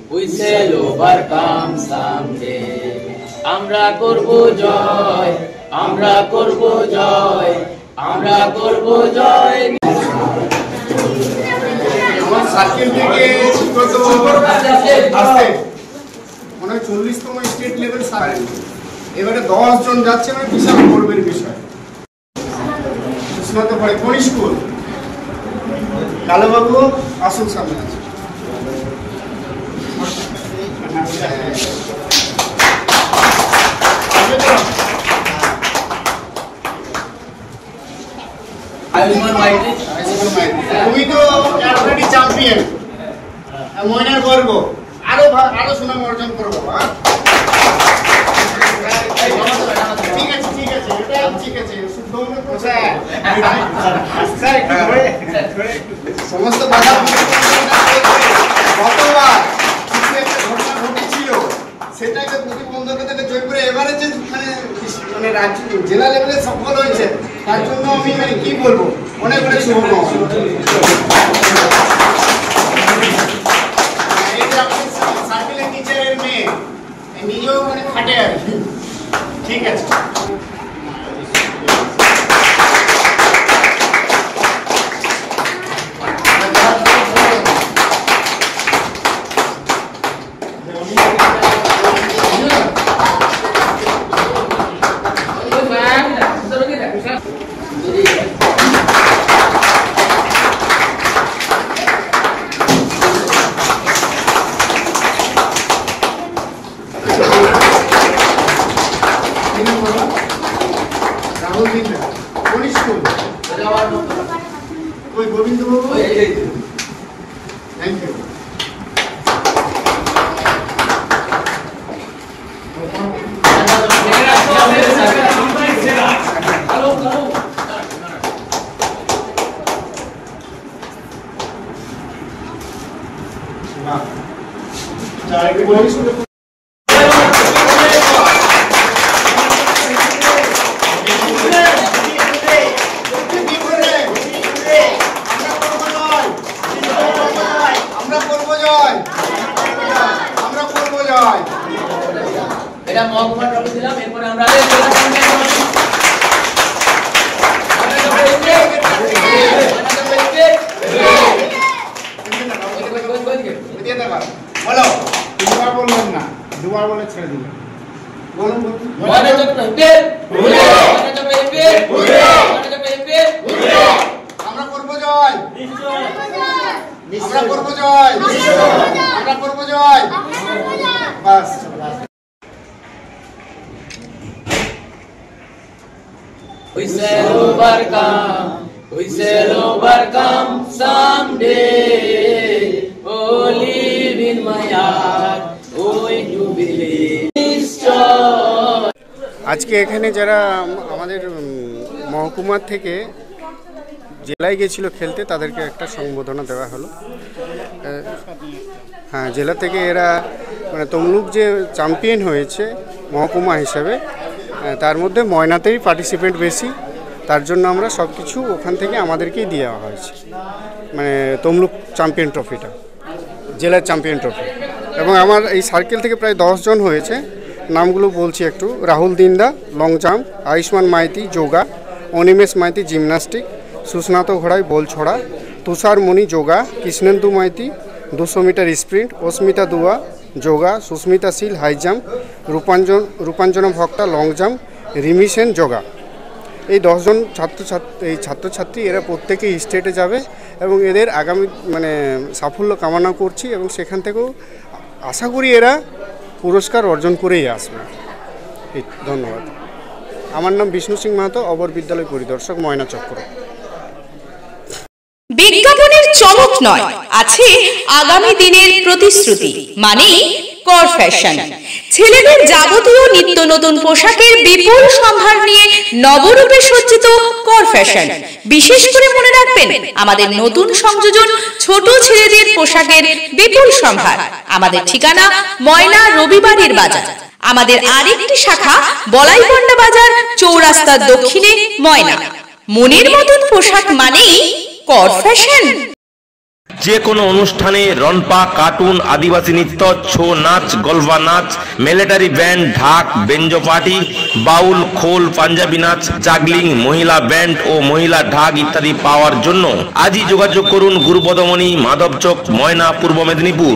We shall overcome someday. আমরা করব জয়, আমরা করব জয়, আমরা করব জয়। আমার সার্কেল থেকে বিগত আসতে মনে হয় 40তম স্টেট লেভেল সার্কেল, এবারে 10 জন যাচ্ছে, মানে বিশাল গর্বের বিষয়। সুস্নাত পড়ে কোন স্কুল? কালোবাবু আসুন সামনে আছে। তুমি তো অলরেডি চ্যাম্পিয়ন, ময়নার গর্ব, আরো সুনাম অর্জন করবো। ঠিক আছে ঠিক আছে, এটা ঠিক আছে। সমস্ত বাধা গতবার কিছু একটা ঘটনা ঘটেছিল, সেটাকে প্রতিবন্ধকতাকে জয় করে এবারে যে মানে রাজ্য জেলা লেভেলে সফল হয়েছে, তার জন্য আমি মানে কি বলবো, অনেক অনেক শুভকামনা। সার্কেলের টিচারের মেয়ে নিজেও মানে খাটে আর কি। ঠিক আছে, রাহুল দিন্দা কোন স্কুল? ওই গোবিন্দ বাবু, থ্যাংক ইউ। এটা মহকুমা ট্রফি দিলাম, এরপরে আমরা দুবার বলে ছেড়ে দিলাম। বলুন আমরা করবো জয়, আমরা করবো জয়, আমরা করবো জয়। বাস We shall overcome, we shall overcome someday. Oh, live in my heart, oh, you believe. আজকে এখানে যারা আমাদের মহকুমার থেকে জেলায় গেছিল খেলতে, তাদেরকে একটা সংবর্ধনা দেওয়া হলো। হ্যাঁ, জেলা থেকে এরা মানে তমলুক যে চ্যাম্পিয়ন হয়েছে মহকুমা হিসাবে, তার মধ্যে ময়নাতেই পার্টিসিপেন্ট বেশি, তার জন্য আমরা সব কিছু ওখান থেকে আমাদেরকেই দেওয়া হয়েছে। মানে তমলুক চ্যাম্পিয়ন ট্রফিটা, জেলার চ্যাম্পিয়ন ট্রফি। এবং আমার এই সার্কেল থেকে প্রায় 10 জন হয়েছে। নামগুলো বলছি একটু: Rahul Dinda long jump, Ayushman Maity yoga, Animesh Maity gymnastic, Susnata ঘোড়াই বল ছড়া, Tushar Moni yoga, Krishnendu Maity 200 metre sprint, Asmita Dua yoga, Susmita Shil high jump, Rupanjana Bhakta long jump, Rimi Sen yoga. এই 10 জন ছাত্রছাত্রী এরা প্রত্যেকেই স্টেটে যাবে এবং এদের আগামী মানে সাফল্য কামনা করছি, এবং সেখান থেকেও আশা করি এরা পুরস্কার অর্জন করেই আসবে। ধন্যবাদ। আমার নাম বিষ্ণু সিং মাহাতো, অবর বিদ্যালয় পরিদর্শক, ময়না চক্র। বিজ্ঞাপনের চমক নয়, আছে আগামী দিনের প্রতিশ্রুতি, মানে কর ফ্যাশন। ছেলেদের যাবতীয় নিত্য নতুন পোশাকের বিপুল সম্ভার নিয়ে নবরূপে সজ্জিত কর ফ্যাশন। বিশেষ করে মনে রাখবেন, আমাদের নতুন সংযোজন ছোট ছেলেদের পোশাকের বিপুল সম্ভার। আমাদের ঠিকানা ময়না রবিবারের বাজার। আমাদের আরেকটি শাখা বলাইপন্ডা বাজার, চৌরাস্তার দক্ষিণে ময়না। মনের মতন পোশাক মানেই কর ফ্যাশন। যে কোনো অনুষ্ঠানে রনপা, কার্টুন, আদিবাসী নৃত্য, ছৌ নাচ, গলবা নাচ, মিলিটারি ব্যান্ড, ঢাক, বেঞ্জো পার্টি, বাউল, খোল, পাঞ্জাবি নাচ, জাগলিং, মহিলা ব্যান্ড ও মহিলা ঢাক ইত্যাদি পাওয়ার জন্য আজই যোগাযোগ করুন গুরুপদমণি, মাধবচক, ময়না, পূর্ব মেদিনীপুর।